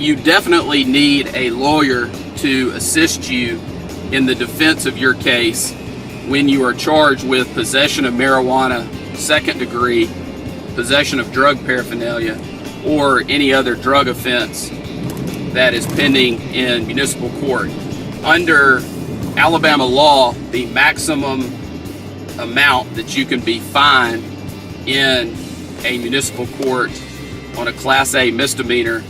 you definitely need a lawyer to assist you in the defense of your case when you are charged with possession of marijuana, second degree, possession of drug paraphernalia, or any other drug offense that is pending in municipal court. Under Alabama law, the maximum amount that you can be fined in a municipal court on a Class A misdemeanor,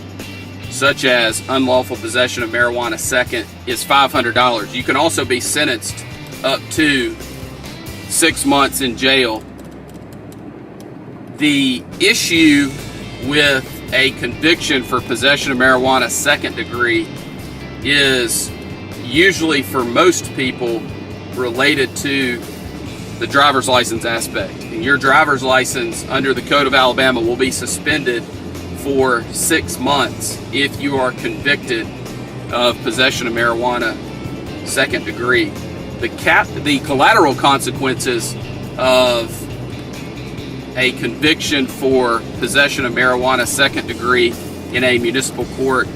such as unlawful possession of marijuana second, is $500. You can also be sentenced up to 6 months in jail. The issue with a conviction for possession of marijuana second degree is usually, for most people, related to the driver's license aspect. And your driver's license under the Code of Alabama will be suspended for 6 months if you are convicted of possession of marijuana second degree. The collateral consequences of a conviction for possession of marijuana second degree in a municipal court,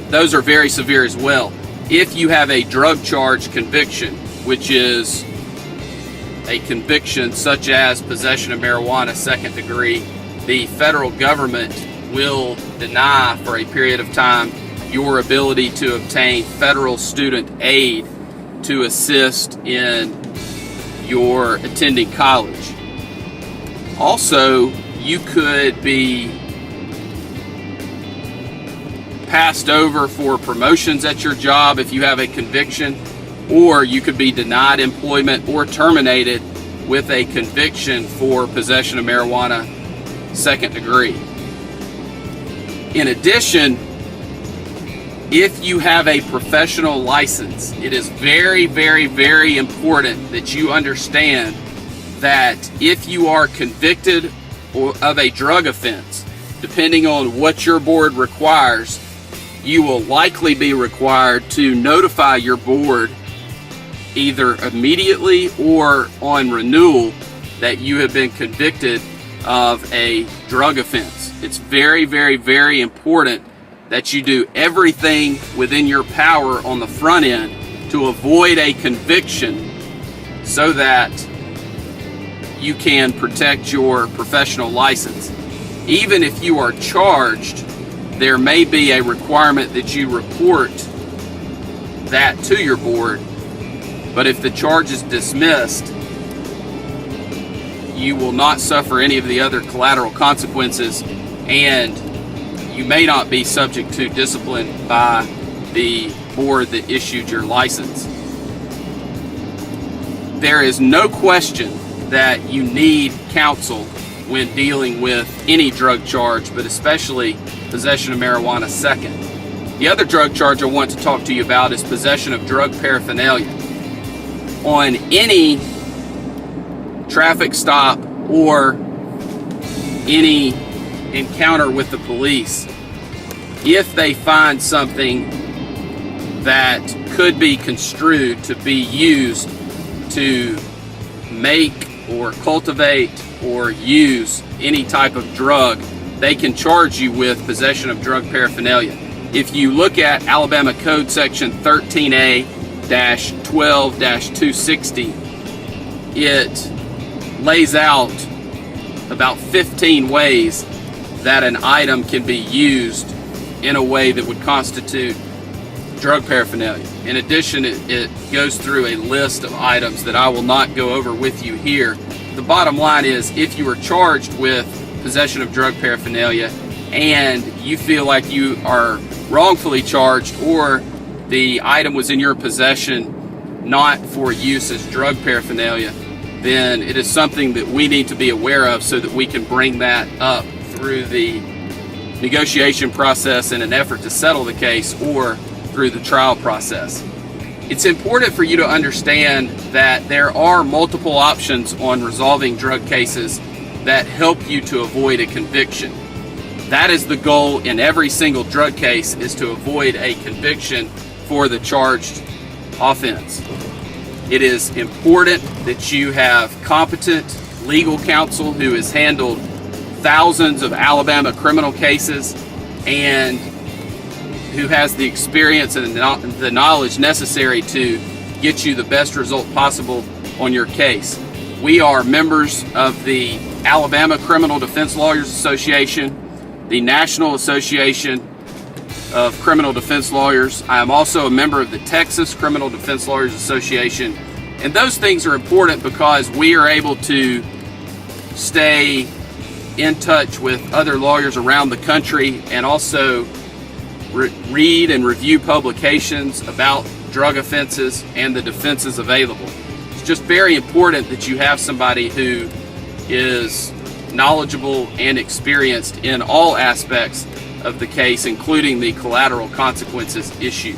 those are very severe as well. If you have a drug charge conviction, which is a conviction such as possession of marijuana second degree, the federal government will deny for a period of time your ability to obtain federal student aid to assist in your attending college. Also, you could be passed over for promotions at your job if you have a conviction, or you could be denied employment or terminated with a conviction for possession of marijuana second degree. In addition, if you have a professional license, it is very, very, very important that you understand that if you are convicted of a drug offense, depending on what your board requires, you will likely be required to notify your board either immediately or on renewal that you have been convicted of a drug offense. It's very, very, very important that you do everything within your power on the front end to avoid a conviction so that you can protect your professional license. Even if you are charged, there may be a requirement that you report that to your board, but if the charge is dismissed, you will not suffer any of the other collateral consequences, and you may not be subject to discipline by the board that issued your license. There is no question that you need counsel when dealing with any drug charge, but especially possession of marijuana second. The other drug charge I want to talk to you about is possession of drug paraphernalia. On any traffic stop or any encounter with the police, if they find something that could be construed to be used to make or cultivate or use any type of drug, they can charge you with possession of drug paraphernalia. If you look at Alabama Code Section 13A-12-260, it lays out about 15 ways that an item can be used in a way that would constitute drug paraphernalia. In addition, it goes through a list of items that I will not go over with you here. The bottom line is, if you are charged with possession of drug paraphernalia and you feel like you are wrongfully charged, or the item was in your possession not for use as drug paraphernalia, then it is something that we need to be aware of so that we can bring that up through the negotiation process in an effort to settle the case, or through the trial process. It's important for you to understand that there are multiple options on resolving drug cases that help you to avoid a conviction. That is the goal in every single drug case, is to avoid a conviction for the charged offense. It is important that you have competent legal counsel who has handled thousands of Alabama criminal cases and who has the experience and the knowledge necessary to get you the best result possible on your case. We are members of the Alabama Criminal Defense Lawyers Association, the National Association of Criminal Defense Lawyers. I am also a member of the Texas Criminal Defense Lawyers Association. And those things are important because we are able to stay in touch with other lawyers around the country and also read and review publications about drug offenses and the defenses available. It's just very important that you have somebody who is knowledgeable and experienced in all aspects of the case, including the collateral consequences issue.